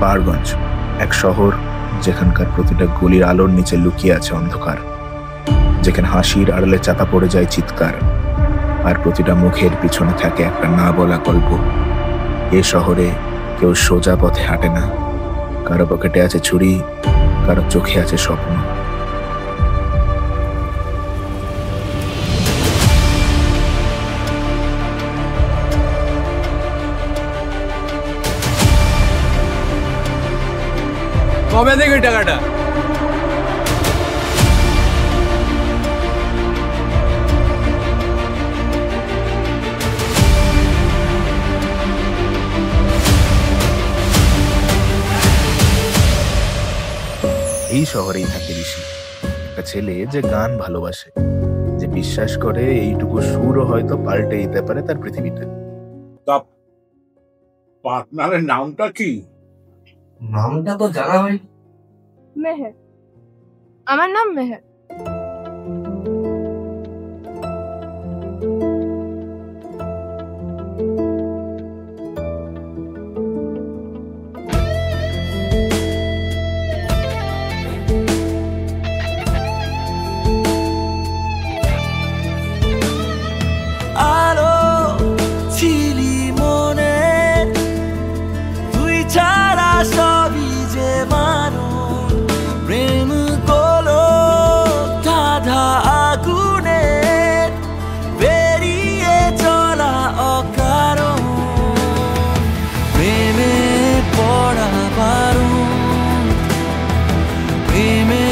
পাহাড়গঞ্জ, এক শহর যেখানকার প্রতিটা গলির আলোর নিচে লুকিয়ে আছে অন্ধকার, যেখানে হাসির আড়ালে চাপা পড়ে যায় চিৎকার, আর প্রতিটা মুখের পিছনে থাকে একটা না বলা গল্প। এ শহরে কেউ সোজা পথে হাঁটে না, কারো পকেটে আছে ছুরি, কারো চোখে আছে স্বপ্ন। কবে দেখ ওই টাকাটা? এই শহরেই থাকে ঋষি, একটা ছেলে যে গান ভালোবাসে, যে বিশ্বাস করে এইটুকু সুরও হয়তো পাল্টে দিতে পারে তার পৃথিবীটা। তা পার্টনারের নামটা কি? নামটা তো জানা হয়। মেহের। আমার নাম মেহের। আলো ছিলি মনে, তুই ছাড়া সবই যে মানুষ। প্রেম গোলো ধাঁধা আগুনে বেরিয়ে চলা অকারণ। প্রেমে পড়া বারণ, প্রেমে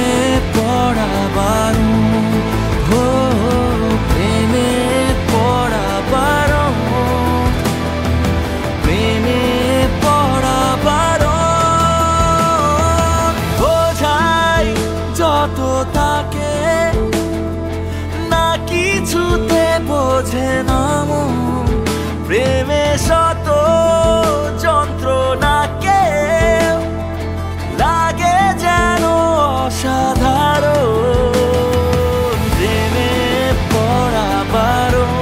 পড়া বারণ। হো প্রেমে পড়া বারণ, প্রেমে পড়া বারণ। বোঝাই যত তাকে না কিছুতে বোঝে না মন। প্রেমে শত যন্ত্রণাকে লাগে যেন অসাধারণ। প্রেমে পড়া বারণ,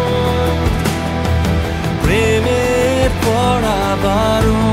প্রেমে পড়া বারণ।